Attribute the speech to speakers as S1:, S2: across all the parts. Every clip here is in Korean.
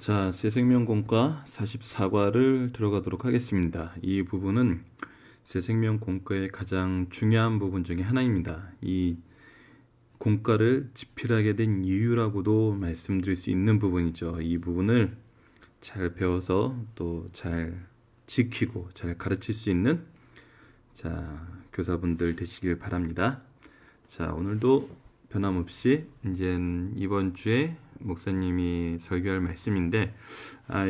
S1: 자, 새생명공과 44과를 들어가도록 하겠습니다. 이 부분은 새생명공과의 가장 중요한 부분 중에 하나입니다. 이 공과를 집필하게 된 이유라고도 말씀드릴 수 있는 부분이죠. 이 부분을 잘 배워서 또 잘 지키고 잘 가르칠 수 있는 교사분들 되시길 바랍니다. 자, 오늘도 변함없이 이제 이번 주에 목사님이 설교할 말씀인데,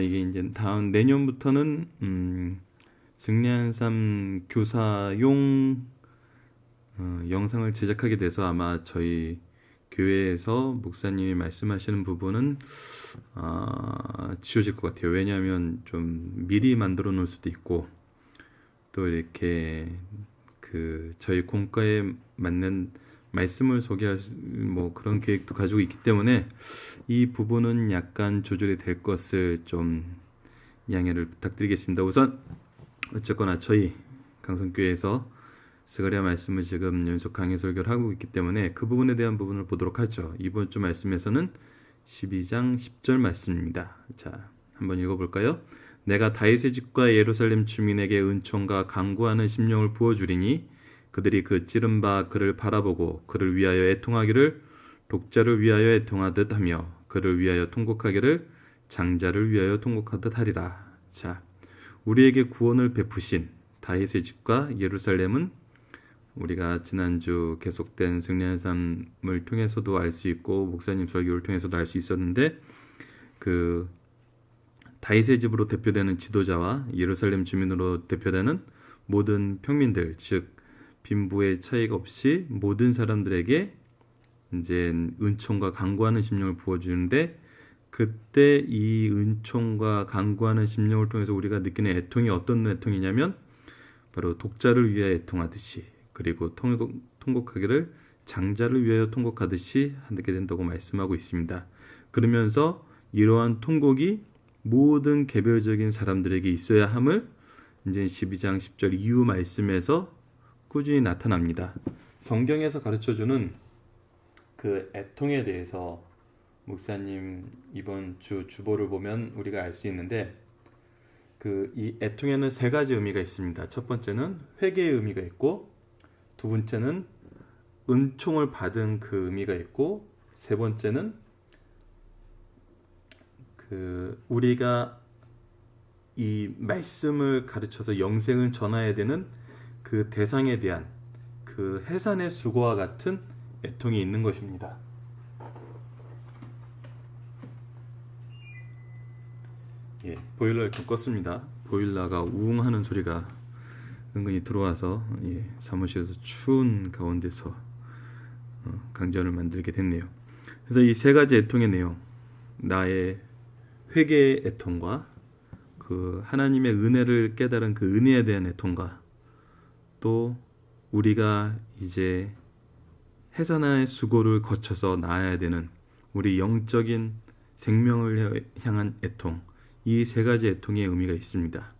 S1: 이게 이제 다음 내년부터는 승리한 삶 교사용 영상을 제작하게 돼서 아마 저희 교회에서 목사님이 말씀하시는 부분은 지워질 것 같아요. 왜냐하면 좀 미리 만들어 놓을 수도 있고, 또 이렇게 저희 공과에 맞는 말씀을 소개할 그런 계획도 가지고 있기 때문에 이 부분은 약간 조절이 될 것을 좀 양해를 부탁드리겠습니다. 우선 어쨌거나 저희 강성교회에서 스가랴 말씀을 지금 연속 강해 설교를 하고 있기 때문에 그 부분에 대한 부분을 보도록 하죠. 이번 주 말씀에서는 12장 10절 말씀입니다. 자, 한번 읽어볼까요? 내가 다윗의 집과 예루살렘 주민에게 은총과 강구하는 심령을 부어주리니 그들이 그 찌른 바 그를 바라보고 그를 위하여 애통하기를 독자를 위하여 애통하듯 하며 그를 위하여 통곡하기를 장자를 위하여 통곡하듯 하리라. 자, 우리에게 구원을 베푸신 다윗의 집과 예루살렘은 우리가 지난주 계속된 승리한 삶을 통해서도 알 수 있고 목사님 설교를 통해서도 알 수 있었는데, 다윗의 집으로 대표되는 지도자와 예루살렘 주민으로 대표되는 모든 평민들, 즉 빈부의 차이가 없이 모든 사람들에게 이제 은총과 간구하는 심령을 부어주는데, 그때 이 은총과 간구하는 심령을 통해서 우리가 느끼는 애통이 어떤 애통이냐면 바로 독자를 위하여 애통하듯이, 그리고 통곡하기를 장자를 위하여 통곡하듯이 하게 된다고 말씀하고 있습니다. 그러면서 이러한 통곡이 모든 개별적인 사람들에게 있어야 함을 이제 12장 10절 이후 말씀에서 꾸준히 나타납니다. 성경에서 가르쳐주는 그 애통에 대해서 목사님 이번 주 주보를 보면 우리가 알 수 있는데, 이 애통에는 세 가지 의미가 있습니다. 첫 번째는 회개의 의미가 있고, 두 번째는 은총을 받은 그 의미가 있고, 세 번째는 우리가 이 말씀을 가르쳐서 영생을 전해야 되는 그 대상에 대한 그 해산의 수고와 같은 애통이 있는 것입니다. 보일러를 좀 껐습니다. 보일러가 우웅하는 소리가 은근히 들어와서 사무실에서 추운 가운데서 강전을 만들게 됐네요. 그래서 이 세 가지 애통의 내용, 나의 회개의 애통과 그 하나님의 은혜를 깨달은 그 은혜에 대한 애통과, 또 우리가 이제 해산의 수고를 거쳐서 나아야 되는 우리 영적인 생명을 향한 애통, 이 세 가지 애통의 의미가 있습니다.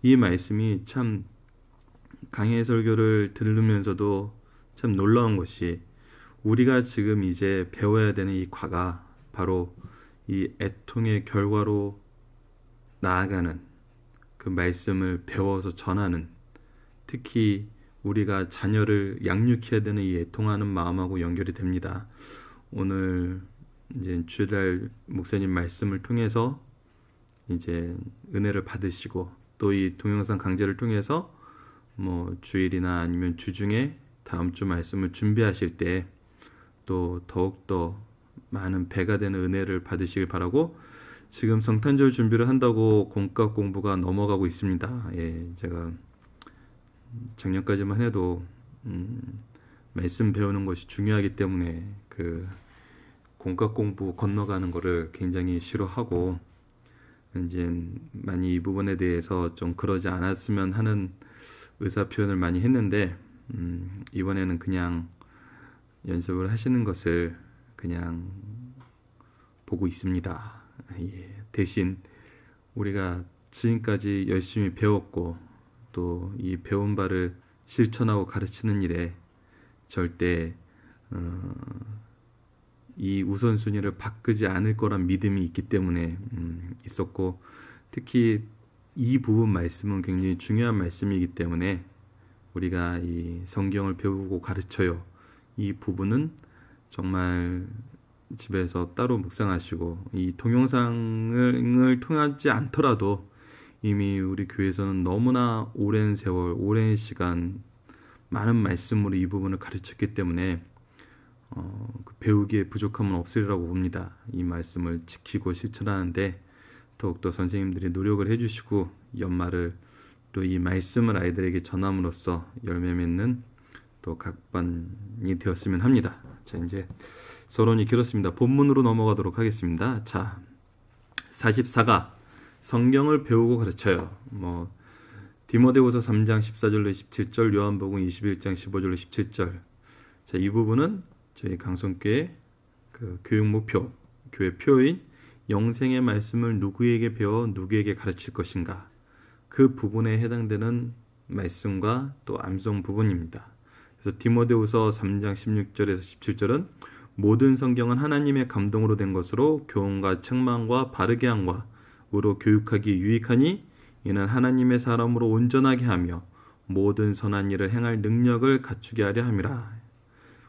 S1: 이 말씀이 참 강해 설교를 들으면서도 참 놀라운 것이, 우리가 지금 이제 배워야 되는 이 과가 바로 이 애통의 결과로 나아가는 그 말씀을 배워서 전하는, 특히 우리가 자녀를 양육해야 되는 이 애통하는 마음하고 연결이 됩니다. 오늘 이제 주일날 목사님 말씀을 통해서 이제 은혜를 받으시고, 또 이 동영상 강좌를 통해서 주일이나 아니면 주중에 다음 주 말씀을 준비하실 때 또 더욱더 많은 배가 되는 은혜를 받으시길 바라고, 지금 성탄절 준비를 한다고 공과 공부가 넘어가고 있습니다. 제가 작년까지만 해도 말씀 배우는 것이 중요하기 때문에 공과 공부 건너가는 거를 굉장히 싫어하고, 이제 많이 이 부분에 대해서 좀 그러지 않았으면 하는 의사 표현을 많이 했는데, 이번에는 그냥 연습을 하시는 것을 그냥 보고 있습니다. 대신 우리가 지금까지 열심히 배웠고, 또 이 배운 바를 실천하고 가르치는 일에 절대 이 우선순위를 바꾸지 않을 거란 믿음이 있기 때문에 있었고, 특히 이 부분 말씀은 굉장히 중요한 말씀이기 때문에 우리가 이 성경을 배우고 가르쳐요. 이 부분은 정말 집에서 따로 묵상하시고, 이 동영상을 통하지 않더라도 이미 우리 교회에서는 너무나 오랜 세월, 오랜 시간 많은 말씀으로 이 부분을 가르쳤기 때문에 그 배우기에 부족함은 없으리라고 봅니다. 이 말씀을 지키고 실천하는데 더욱더 선생님들이 노력을 해주시고, 연말을 또 이 말씀을 아이들에게 전함으로써 열매 맺는 또 각반이 되었으면 합니다. 자, 이제 서론이 길었습니다. 본문으로 넘어가도록 하겠습니다. 자, 44가 성경을 배우고 가르쳐요. 디모데후서 3장 14절로 17절, 요한복음 21장 15절로 17절. 자, 이 부분은 저희 강성교회 그 교육 목표, 교회 표인 영생의 말씀을 누구에게 배워 누구에게 가르칠 것인가, 그 부분에 해당되는 말씀과 또 암송 부분입니다. 그래서 디모데후서 3장 16절에서 17절은 모든 성경은 하나님의 감동으로 된 것으로 교훈과 책망과 바르게 함과 으로 교육하기 유익하니 이는 하나님의 사람으로 온전하게 하며 모든 선한 일을 행할 능력을 갖추게 하려 함이라.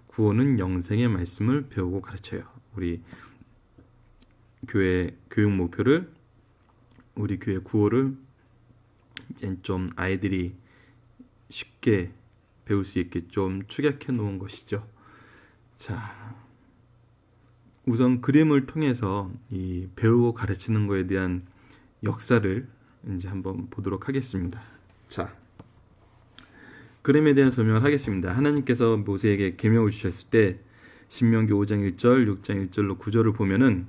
S1: 구원은 영생의 말씀을 배우고 가르쳐요. 우리 교회 교육 목표를, 우리 교회 구호를 이제 좀 아이들이 쉽게 배울 수 있게 좀 축약해 놓은 것이죠. 자, 우선 그림을 통해서 이 배우고 가르치는 것에 대한 역사를 이제 한번 보도록 하겠습니다. 자, 그림에 대한 설명을 하겠습니다. 하나님께서 모세에게 계명을 주셨을 때 신명기 5장 1절, 6장 1절로 9절을 보면은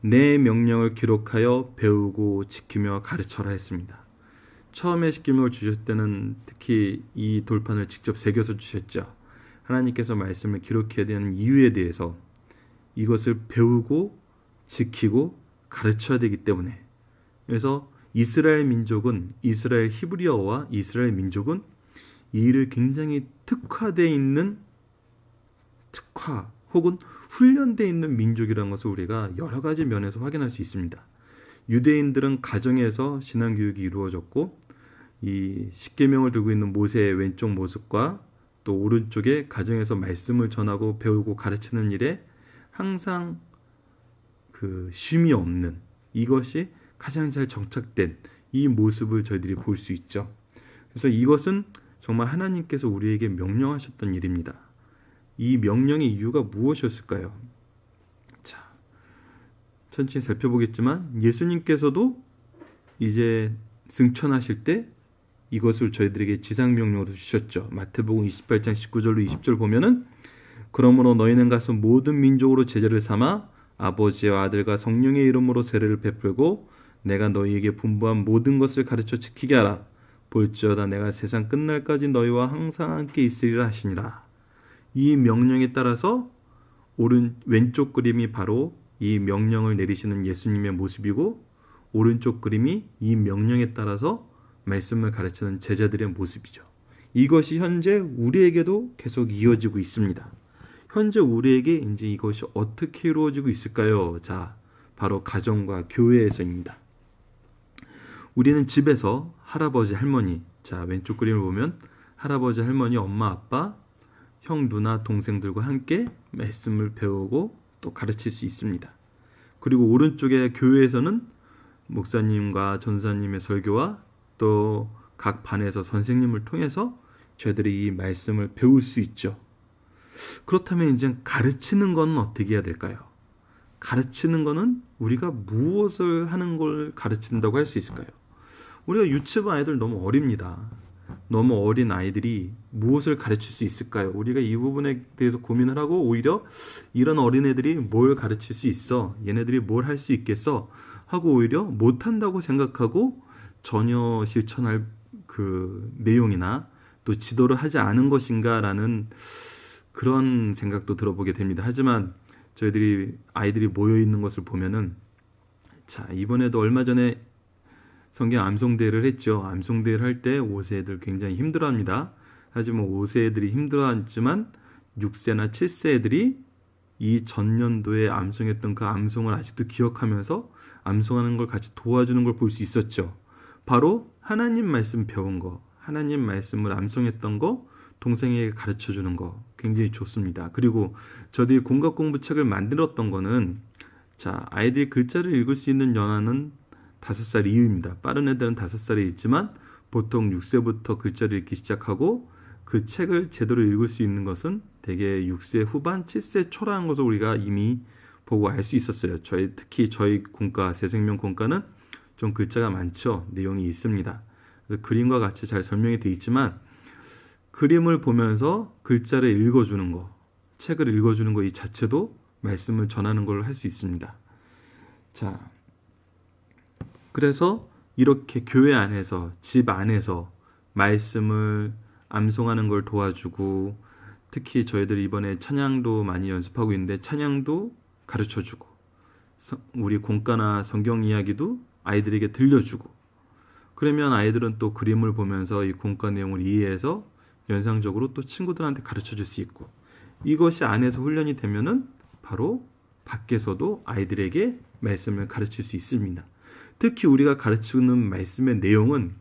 S1: 내 명령을 기록하여 배우고 지키며 가르쳐라 했습니다. 처음에 계명을 주셨을 때는 특히 이 돌판을 직접 새겨서 주셨죠. 하나님께서 말씀을 기록해야 되는 이유에 대해서 이것을 배우고 지키고 가르쳐야 되기 때문에, 그래서 이스라엘 민족은, 이스라엘 히브리어와 이스라엘 민족은 이 일을 굉장히 특화되어 있는, 특화 혹은 훈련되어 있는 민족이라는 것을 우리가 여러 가지 면에서 확인할 수 있습니다. 유대인들은 가정에서 신앙교육이 이루어졌고, 이 십계명을 들고 있는 모세의 왼쪽 모습과 또 오른쪽에 가정에서 말씀을 전하고 배우고 가르치는 일에 항상 그 쉼이 없는, 이것이 가장 잘 정착된 이 모습을 저희들이 볼 수 있죠. 그래서 이것은 정말 하나님께서 우리에게 명령하셨던 일입니다. 이 명령의 이유가 무엇이었을까요? 자, 천천히 살펴보겠지만 예수님께서도 이제 승천하실 때 이것을 저희들에게 지상명령으로 주셨죠. 마태복음 28장 19절로 20절 보면은 그러므로 너희는 가서 모든 민족으로 제자를 삼아 아버지와 아들과 성령의 이름으로 세례를 베풀고 내가 너희에게 분부한 모든 것을 가르쳐 지키게 하라. 볼지어다 내가 세상 끝날까지 너희와 항상 함께 있으리라 하시니라. 이 명령에 따라서 왼쪽 그림이 바로 이 명령을 내리시는 예수님의 모습이고, 오른쪽 그림이 이 명령에 따라서 말씀을 가르치는 제자들의 모습이죠. 이것이 현재 우리에게도 계속 이어지고 있습니다. 현재 우리에게 이제 이것이 어떻게 이루어지고 있을까요? 자, 바로 가정과 교회에서입니다. 우리는 집에서 할아버지, 할머니, 자, 왼쪽 그림을 보면 할아버지, 할머니, 엄마, 아빠, 형, 누나, 동생들과 함께 말씀을 배우고 또 가르칠 수 있습니다. 그리고 오른쪽에 교회에서는 목사님과 전사님의 설교와 또 각 반에서 선생님을 통해서 저희들이 이 말씀을 배울 수 있죠. 그렇다면 이제 가르치는 건 어떻게 해야 될까요? 가르치는 거는 우리가 무엇을 하는 걸 가르친다고 할 수 있을까요? 우리가 유치부 아이들 너무 어립니다. 너무 어린 아이들이 무엇을 가르칠 수 있을까요? 우리가 이 부분에 대해서 고민을 하고 오히려 이런 어린애들이 뭘 가르칠 수 있어? 얘네들이 뭘 할 수 있겠어? 하고 오히려 못한다고 생각하고 전혀 실천할 그 내용이나 또 지도를 하지 않은 것인가라는 그런 생각도 들어보게 됩니다. 하지만 저희들이 아이들이 모여 있는 것을 보면은, 자, 이번에도 얼마 전에 성경 암송대회를 했죠. 암송대회를 할 때 5세 애들 굉장히 힘들어합니다. 하지만 5세 애들이 힘들어하지만 6세나 7세 애들이 이 전년도에 암송했던 그 암송을 아직도 기억하면서 암송하는 걸 같이 도와주는 걸 볼 수 있었죠. 바로 하나님 말씀 배운 거, 하나님 말씀을 암송했던 거 동생에게 가르쳐 주는 거 굉장히 좋습니다. 그리고 저들이 공각 공부책을 만들었던 거는, 자, 아이들이 글자를 읽을 수 있는 연하는 5살 이후입니다. 빠른 애들은 5살에 읽지만 보통 6세부터 글자를 읽기 시작하고 그 책을 제대로 읽을 수 있는 것은 대개 6세 후반, 7세 초라는 것을 우리가 이미 보고 알 수 있었어요. 특히 저희 공과, 새생명 공과는 좀 글자가 많죠. 내용이 있습니다. 그래서 그림과 같이 잘 설명이 되어 있지만 그림을 보면서 글자를 읽어주는 거, 책을 읽어주는 거 이 자체도 말씀을 전하는 걸 할 수 있습니다. 자, 그래서 이렇게 교회 안에서, 집 안에서 말씀을 암송하는 걸 도와주고, 특히 저희들 이번에 찬양도 많이 연습하고 있는데 찬양도 가르쳐주고, 우리 공과나 성경 이야기도 아이들에게 들려주고, 그러면 아이들은 또 그림을 보면서 이 공과 내용을 이해해서 연상적으로 또 친구들한테 가르쳐줄 수 있고, 이것이 안에서 훈련이 되면은 바로 밖에서도 아이들에게 말씀을 가르칠 수 있습니다. 특히 우리가 가르치는 말씀의 내용은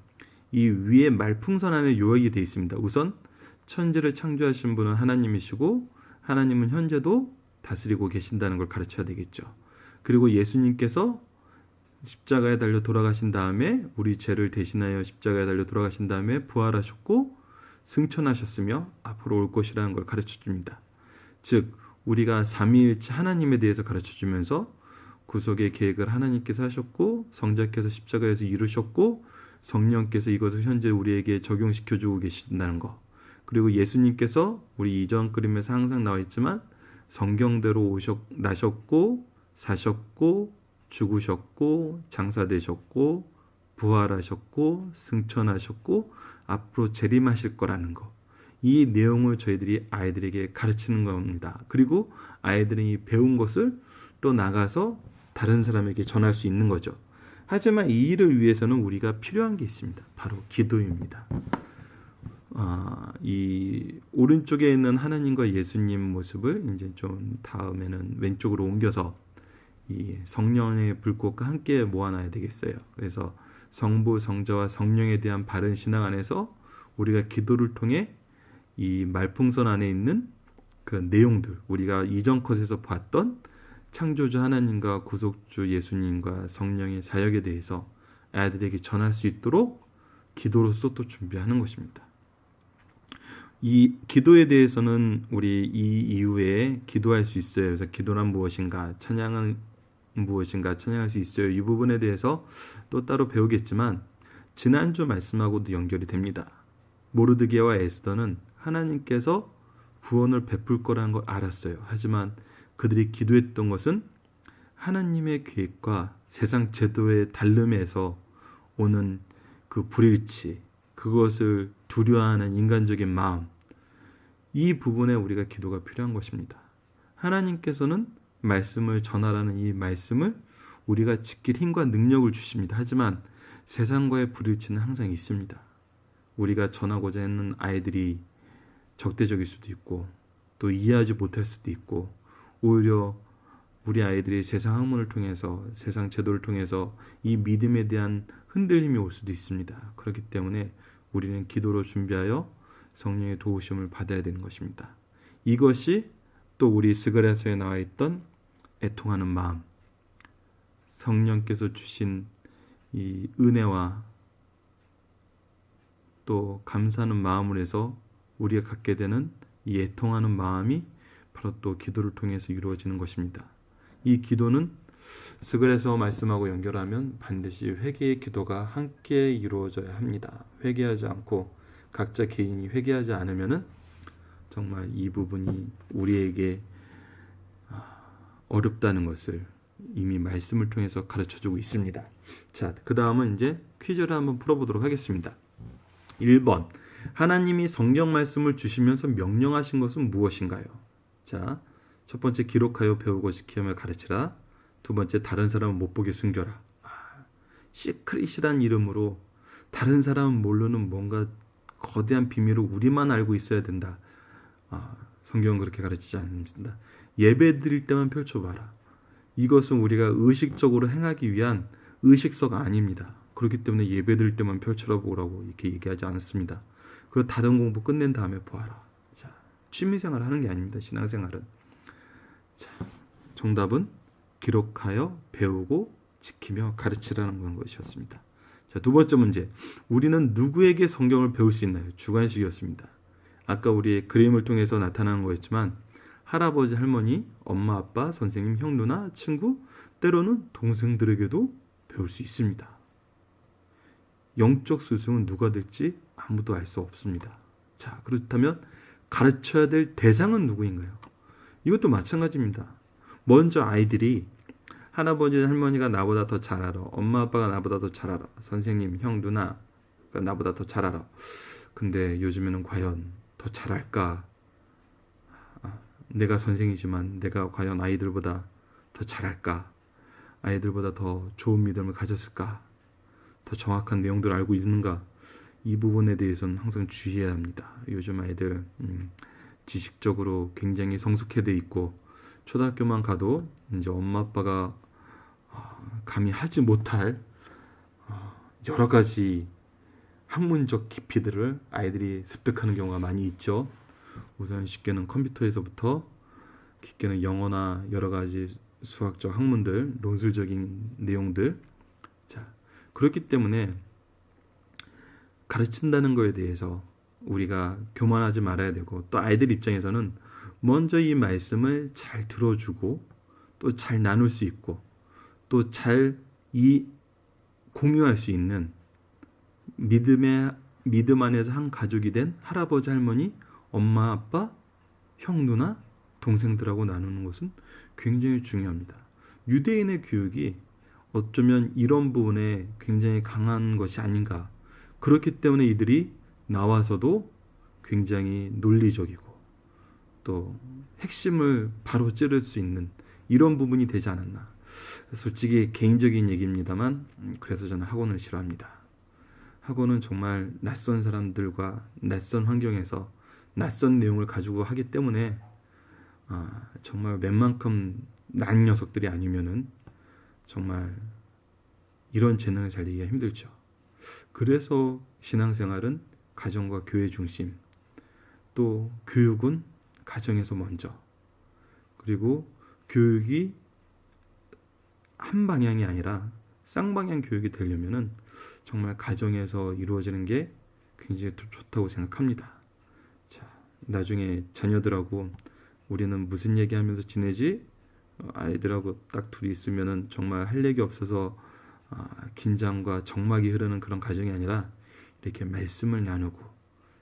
S1: 이 위에 말풍선 안에 요약이 되어 있습니다. 우선 천지를 창조하신 분은 하나님이시고 하나님은 현재도 다스리고 계신다는 걸 가르쳐야 되겠죠. 그리고 예수님께서 십자가에 달려 돌아가신 다음에 우리 죄를 대신하여 십자가에 달려 돌아가신 다음에 부활하셨고 승천하셨으며 앞으로 올 것이라는 걸 가르쳐줍니다. 즉 우리가 삼위일체 하나님에 대해서 가르쳐주면서 구속의 계획을 하나님께서 하셨고 성자께서 십자가에서 이루셨고 성령께서 이것을 현재 우리에게 적용시켜주고 계신다는 거, 그리고 예수님께서 우리 이전 그림에서 항상 나와 있지만 성경대로 나셨고 사셨고 죽으셨고 장사되셨고 부활하셨고 승천하셨고 앞으로 재림하실 거라는 거, 이 내용을 저희들이 아이들에게 가르치는 겁니다. 그리고 아이들이 배운 것을 또 나가서 다른 사람에게 전할 수 있는 거죠. 하지만 이 일을 위해서는 우리가 필요한 게 있습니다. 바로 기도입니다. 이 오른쪽에 있는 하나님과 예수님 모습을 이제 좀 다음에는 왼쪽으로 옮겨서 이 성령의 불꽃과 함께 모아놔야 되겠어요. 그래서 성부, 성자와 성령에 대한 바른 신앙 안에서 우리가 기도를 통해 이 말풍선 안에 있는 그 내용들, 우리가 이전 컷에서 봤던 창조주 하나님과 구속주 예수님과 성령의 사역에 대해서 아이들에게 전할 수 있도록 기도로서 또 준비하는 것입니다. 이 기도에 대해서는 우리 이 이후에 기도할 수 있어요. 그래서 기도란 무엇인가, 찬양은 무엇인가, 찬양할 수 있어요. 이 부분에 대해서 또 따로 배우겠지만 지난주 말씀하고도 연결이 됩니다. 모르드게와 에스더는 하나님께서 구원을 베풀 거라는 걸 알았어요. 하지만 그들이 기도했던 것은 하나님의 계획과 세상 제도의 다름에서 오는 그 불일치, 그것을 두려워하는 인간적인 마음, 이 부분에 우리가 기도가 필요한 것입니다. 하나님께서는 말씀을 전하라는 이 말씀을 우리가 지킬 힘과 능력을 주십니다. 하지만 세상과의 불일치는 항상 있습니다. 우리가 전하고자 하는 아이들이 적대적일 수도 있고 또 이해하지 못할 수도 있고, 오히려 우리 아이들이 세상 학문을 통해서, 세상 제도를 통해서 이 믿음에 대한 흔들림이 올 수도 있습니다. 그렇기 때문에 우리는 기도로 준비하여 성령의 도우심을 받아야 되는 것입니다. 이것이 또 우리 스가랴서에 나와 있던 애통하는 마음, 성령께서 주신 이 은혜와 또 감사하는 마음을 해서 우리가 갖게 되는 이 애통하는 마음이 바로 또 기도를 통해서 이루어지는 것입니다. 이 기도는 스가랴서 말씀하고 연결하면 반드시 회개의 기도가 함께 이루어져야 합니다. 회개하지 않고 각자 개인이 회개하지 않으면은 정말 이 부분이 우리에게 어렵다는 것을 이미 말씀을 통해서 가르쳐주고 있습니다. 자, 그 다음은 이제 퀴즈를 한번 풀어보도록 하겠습니다. 1번, 하나님이 성경 말씀을 주시면서 명령하신 것은 무엇인가요? 자, 첫 번째, 기록하여 배우고 지키며 가르치라. 두 번째, 다른 사람은 못 보게 숨겨라. 시크릿이란 이름으로 다른 사람은 모르는 뭔가 거대한 비밀을 우리만 알고 있어야 된다. 성경은 그렇게 가르치지 않습니다. 예배 드릴 때만 펼쳐봐라. 이것은 우리가 의식적으로 행하기 위한 의식서가 아닙니다. 그렇기 때문에 예배 드릴 때만 펼쳐라 보라고 이렇게 얘기하지 않았습니다. 그리고 다른 공부 끝낸 다음에 보아라. 자, 취미생활 하는 게 아닙니다. 신앙생활은. 자, 정답은 기록하여 배우고 지키며 가르치라는 것이었습니다. 자, 두 번째 문제. 우리는 누구에게 성경을 배울 수 있나요? 주관식이었습니다. 아까 우리의 그림을 통해서 나타나는 거였지만 할아버지, 할머니, 엄마, 아빠, 선생님, 형, 누나, 친구, 때로는 동생들에게도 배울 수 있습니다. 영적 스승은 누가 될지 아무도 알 수 없습니다. 자, 그렇다면 가르쳐야 될 대상은 누구인가요? 이것도 마찬가지입니다. 먼저 아이들이 할아버지, 할머니가 나보다 더 잘 알아. 엄마, 아빠가 나보다 더 잘 알아. 선생님, 형, 누나가 나보다 더 잘 알아. 근데 요즘에는 과연 더 잘 알까? 내가 선생이지만 내가 과연 아이들보다 더 잘 알까? 아이들보다 더 좋은 믿음을 가졌을까? 더 정확한 내용들을 알고 있는가? 이 부분에 대해서는 항상 주의해야 합니다. 요즘 아이들 지식적으로 굉장히 성숙해져 있고 초등학교만 가도 이제 엄마 아빠가 감히 하지 못할 여러 가지 학문적 깊이들을 아이들이 습득하는 경우가 많이 있죠. 우선 쉽게는 컴퓨터에서부터 깊게는 영어나 여러 가지 수학적 학문들, 논술적인 내용들. 자, 그렇기 때문에 가르친다는 거에 대해서 우리가 교만하지 말아야 되고 또 아이들 입장에서는 먼저 이 말씀을 잘 들어주고 또 잘 나눌 수 있고 또 잘 공유할 수 있는 믿음 안에서 한 가족이 된 할아버지, 할머니, 엄마, 아빠, 형, 누나, 동생들하고 나누는 것은 굉장히 중요합니다. 유대인의 교육이 어쩌면 이런 부분에 굉장히 강한 것이 아닌가. 그렇기 때문에 이들이 나와서도 굉장히 논리적이고 또 핵심을 바로 찌를 수 있는 이런 부분이 되지 않았나. 솔직히 개인적인 얘기입니다만 그래서 저는 학원을 싫어합니다. 학원은 정말 낯선 사람들과 낯선 환경에서 낯선 내용을 가지고 하기 때문에 정말 웬만큼 난 녀석들이 아니면은 정말 이런 재능을 살리기가 힘들죠. 그래서 신앙생활은 가정과 교회 중심, 또 교육은 가정에서 먼저, 그리고 교육이 한 방향이 아니라 쌍방향 교육이 되려면은 정말 가정에서 이루어지는 게 굉장히 좋다고 생각합니다. 자, 나중에 자녀들하고 우리는 무슨 얘기하면서 지내지? 아이들하고 딱 둘이 있으면은 정말 할 얘기 없어서 긴장과 적막이 흐르는 그런 가정이 아니라 이렇게 말씀을 나누고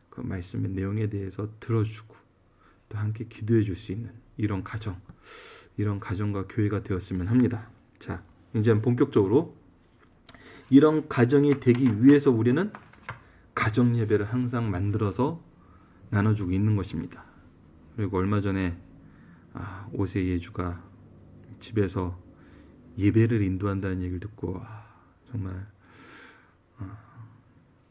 S1: 그 말씀의 내용에 대해서 들어주고 또 함께 기도해 줄 수 있는 이런 가정과 교회가 되었으면 합니다. 자, 이제 본격적으로 이런 가정이 되기 위해서 우리는 가정 예배를 항상 만들어서 나눠주고 있는 것입니다. 그리고 얼마 전에 5세 예주가 집에서 예배를 인도한다는 얘기를 듣고 정말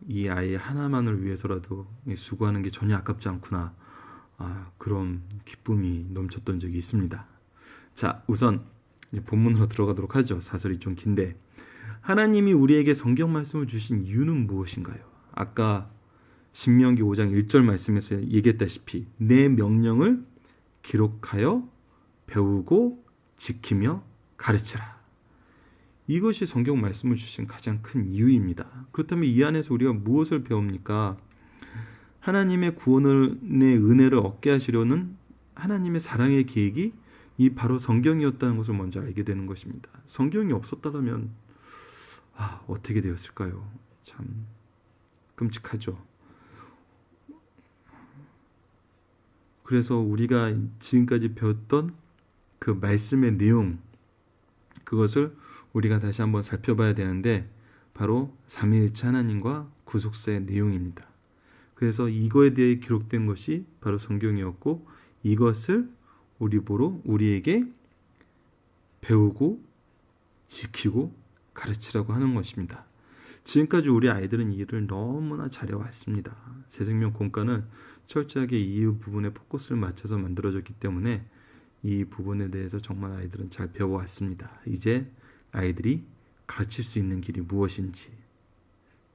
S1: 이 아이 하나만을 위해서라도 수고하는 게 전혀 아깝지 않구나. 그런 기쁨이 넘쳤던 적이 있습니다. 자, 우선 본문으로 들어가도록 하죠. 사설이 좀 긴데 하나님이 우리에게 성경 말씀을 주신 이유는 무엇인가요? 아까 신명기 5장 1절 말씀에서 얘기했다시피 내 명령을 기록하여 배우고 지키며 가르치라. 이것이 성경 말씀을 주신 가장 큰 이유입니다. 그렇다면 이 안에서 우리가 무엇을 배웁니까? 하나님의 구원의 은혜를 얻게 하시려는 하나님의 사랑의 계획이 이 바로 성경이었다는 것을 먼저 알게 되는 것입니다. 성경이 없었다면 어떻게 되었을까요? 참 끔찍하죠. 그래서 우리가 지금까지 배웠던 그 말씀의 내용, 그것을 우리가 다시 한번 살펴봐야 되는데 바로 삼위일체 하나님과 구속사의 내용입니다. 그래서 이거에 대해 기록된 것이 바로 성경이었고 이것을 우리에게 배우고 지키고 가르치라고 하는 것입니다. 지금까지 우리 아이들은 이 일을 너무나 잘해왔습니다. 새생명 공과는 철저하게 이 부분에 포커스를 맞춰서 만들어졌기 때문에 이 부분에 대해서 정말 아이들은 잘 배워왔습니다. 이제 아이들이 가르칠 수 있는 길이 무엇인지,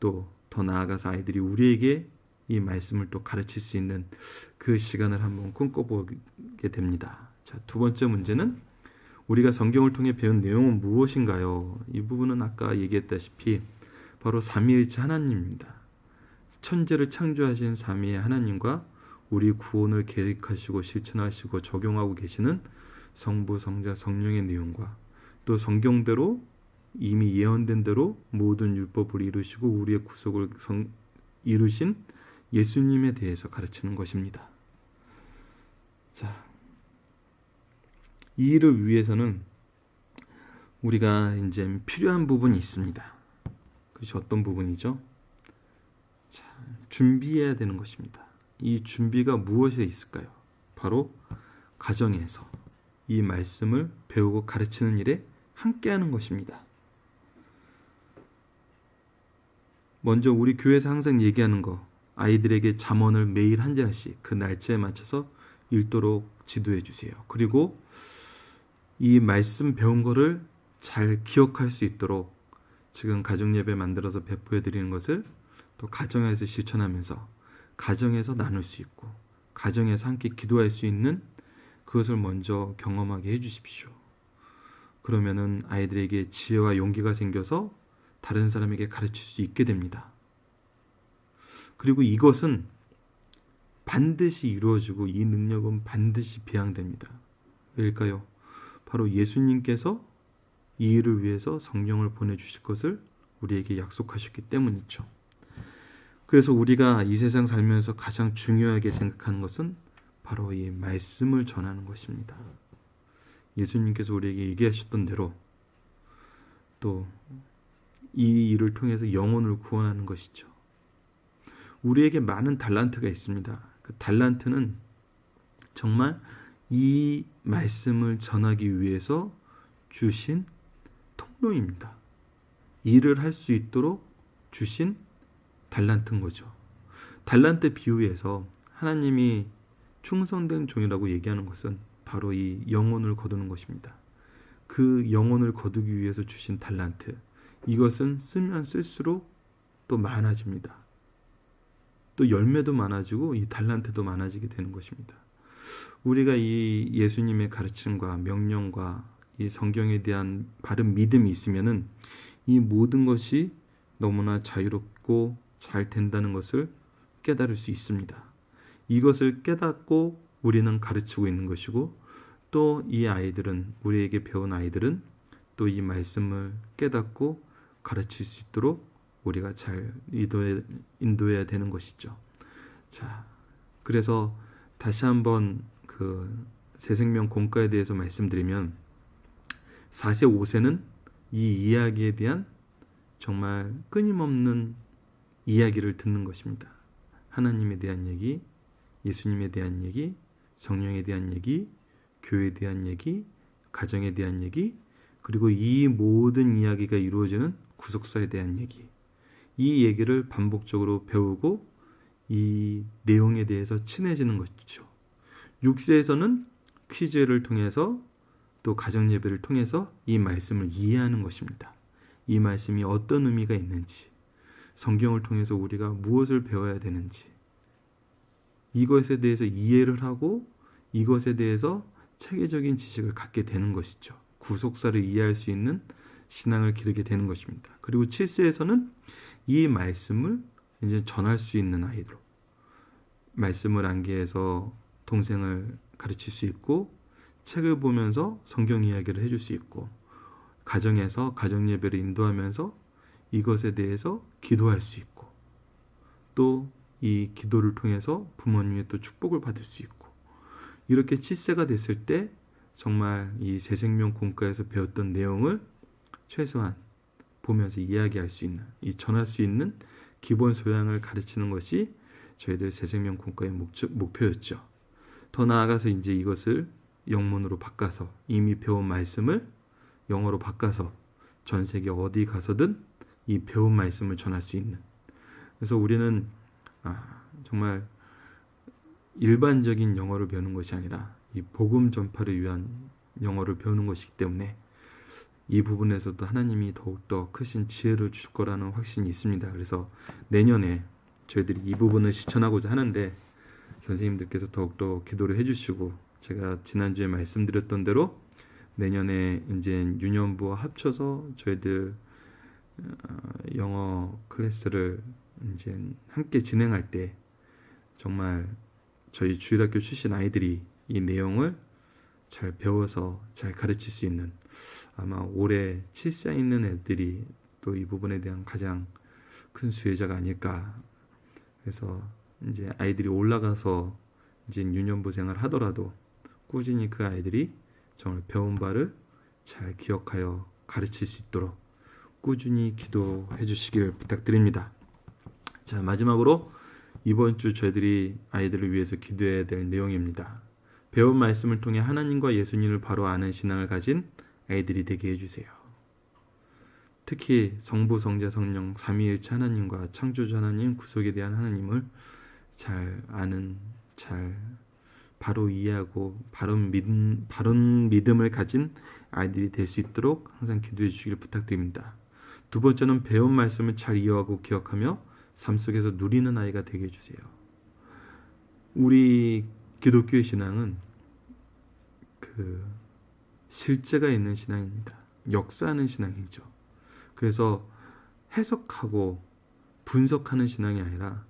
S1: 또 더 나아가서 아이들이 우리에게 이 말씀을 또 가르칠 수 있는 그 시간을 한번 꿈꿔보게 됩니다. 자, 두 번째 문제는 우리가 성경을 통해 배운 내용은 무엇인가요? 이 부분은 아까 얘기했다시피 바로 삼위일체 하나님입니다. 천지를 창조하신 삼위의 하나님과 우리 구원을 계획하시고 실천하시고 적용하고 계시는 성부, 성자, 성령의 내용과 또 성경대로 이미 예언된 대로 모든 율법을 이루시고 우리의 구속을 이루신 예수님에 대해서 가르치는 것입니다. 자, 이 일을 위해서는 우리가 이제 필요한 부분이 있습니다. 그것이 어떤 부분이죠? 자, 준비해야 되는 것입니다. 이 준비가 무엇에 있을까요? 바로 가정에서 이 말씀을 배우고 가르치는 일에 함께하는 것입니다. 먼저 우리 교회에서 항상 얘기하는 거, 아이들에게 잠언을 매일 한 장씩 그 날짜에 맞춰서 읽도록 지도해 주세요. 그리고 이 말씀 배운 거를 잘 기억할 수 있도록 지금 가정예배 만들어서 배포해 드리는 것을 또 가정에서 실천하면서 가정에서 나눌 수 있고 가정에서 함께 기도할 수 있는 그것을 먼저 경험하게 해 주십시오. 그러면은 아이들에게 지혜와 용기가 생겨서 다른 사람에게 가르칠 수 있게 됩니다. 그리고 이것은 반드시 이루어지고 이 능력은 반드시 배양됩니다. 왜일까요? 바로 예수님께서 이 일을 위해서 성령을 보내주실 것을 우리에게 약속하셨기 때문이죠. 그래서 우리가 이 세상 살면서 가장 중요하게 생각하는 것은 바로 이 말씀을 전하는 것입니다. 예수님께서 우리에게 얘기하셨던 대로 또 이 일을 통해서 영혼을 구원하는 것이죠. 우리에게 많은 달란트가 있습니다. 그 달란트는 정말 이 말씀을 전하기 위해서 주신 통로입니다. 일을 할 수 있도록 주신 달란트인 거죠. 달란트 비유에서 하나님이 충성된 종이라고 얘기하는 것은 바로 이 영혼을 거두는 것입니다. 그 영혼을 거두기 위해서 주신 달란트, 이것은 쓰면 쓸수록 또 많아집니다. 또 열매도 많아지고 이 달란트도 많아지게 되는 것입니다. 우리가 이 예수님의 가르침과 명령과 이 성경에 대한 바른 믿음이 있으면은 이 모든 것이 너무나 자유롭고 잘 된다는 것을 깨달을 수 있습니다. 이것을 깨닫고 우리는 가르치고 있는 것이고 또 이 아이들은 우리에게 배운 아이들은 또 이 말씀을 깨닫고 가르칠 수 있도록 우리가 잘 인도해야 되는 것이죠. 자, 그래서 다시 한번 그 새생명 공과에 대해서 말씀드리면 4세, 5세는 이 이야기에 대한 정말 끊임없는 이야기를 듣는 것입니다. 하나님에 대한 얘기, 예수님에 대한 얘기, 성령에 대한 얘기, 교회에 대한 얘기, 가정에 대한 얘기, 그리고 이 모든 이야기가 이루어지는 구속사에 대한 얘기, 이 얘기를 반복적으로 배우고 이 내용에 대해서 친해지는 것이죠. 6세에서는 퀴즈를 통해서 또 가정예배를 통해서 이 말씀을 이해하는 것입니다. 이 말씀이 어떤 의미가 있는지, 성경을 통해서 우리가 무엇을 배워야 되는지, 이것에 대해서 이해를 하고 이것에 대해서 체계적인 지식을 갖게 되는 것이죠. 구속사를 이해할 수 있는 신앙을 기르게 되는 것입니다. 그리고 7세에서는 이 말씀을 이제 전할 수 있는 아이로, 말씀을 암기해서 동생을 가르칠 수 있고 책을 보면서 성경 이야기를 해줄 수 있고 가정에서 가정 예배를 인도하면서 이것에 대해서 기도할 수 있고 또 이 기도를 통해서 부모님의 또 축복을 받을 수 있고, 이렇게 7세가 됐을 때 정말 이 새생명 공과에서 배웠던 내용을 최소한 보면서 이야기할 수 있는, 이 전할 수 있는 기본 소양을 가르치는 것이 저희들 새생명 공과의 목표였죠. 더 나아가서 이제 이것을 영문으로 바꿔서 이미 배운 말씀을 영어로 바꿔서 전 세계 어디 가서든 이 배운 말씀을 전할 수 있는, 그래서 우리는 정말 일반적인 영어를 배우는 것이 아니라 이 복음 전파를 위한 영어를 배우는 것이기 때문에 이 부분에서도 하나님이 더욱더 크신 지혜를 줄 거라는 확신이 있습니다. 그래서 내년에 저희들이 이 부분을 실천하고자 하는데 선생님들께서 더욱더 기도를 해주시고 제가 지난주에 말씀드렸던 대로 내년에 이제 유년부와 합쳐서 저희들 영어 클래스를 이제 함께 진행할 때 정말 저희 주일학교 출신 아이들이 이 내용을 잘 배워서 잘 가르칠 수 있는, 아마 올해 칠사 있는 애들이 또 이 부분에 대한 가장 큰 수혜자가 아닐까. 그래서 이제 아이들이 올라가서 이제 유년부 생활을 하더라도 꾸준히 그 아이들이 정말 배운 바를 잘 기억하여 가르칠 수 있도록 꾸준히 기도해 주시길 부탁드립니다. 자, 마지막으로 이번 주 저희들이 아이들을 위해서 기도해야 될 내용입니다. 배운 말씀을 통해 하나님과 예수님을 바로 아는 신앙을 가진 아이들이 되게 해주세요. 특히 성부, 성자, 성령, 삼위일체 하나님과 창조주 하나님, 구속에 대한 하나님을 잘 아는, 잘 바로 이해하고 바른 믿음을 가진 아이들이 될 수 있도록 항상 기도해 주시길 부탁드립니다. 두 번째는 배운 말씀을 잘 이해하고 기억하며 삶 속에서 누리는 아이가 되게 해주세요. 우리 기독교의 신앙은 그 실제가 있는 신앙입니다. 역사하는 신앙이죠. 그래서 해석하고 분석하는 신앙이 아니라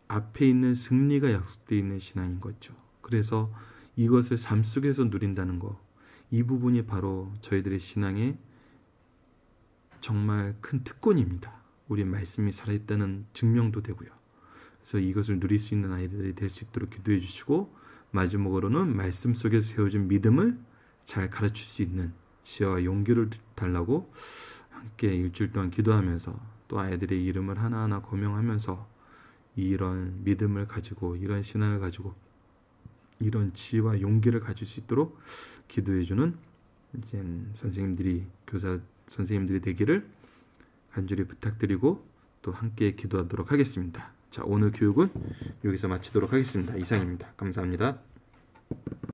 S1: 앞에 있는 승리가 약속되어 있는 신앙인 거죠. 그래서 이것을 삶 속에서 누린다는 거, 이 부분이 바로 저희들의 신앙의 정말 큰 특권입니다. 우리 말씀이 살아있다는 증명도 되고요. 그래서 이것을 누릴 수 있는 아이들이 될 수 있도록 기도해 주시고, 마지막으로는 말씀 속에서 세워진 믿음을 잘 가르칠 수 있는 지혜와 용기를 달라고 함께 일주일 동안 기도하면서 또 아이들의 이름을 하나하나 거명하면서 이런 믿음을 가지고, 이런 신앙을 가지고, 이런 지혜와 용기를 가질 수 있도록 기도해주는 이제 선생님들이, 교사 선생님들이 되기를 간절히 부탁드리고 또 함께 기도하도록 하겠습니다. 자, 오늘 교육은 여기서 마치도록 하겠습니다. 이상입니다. 감사합니다.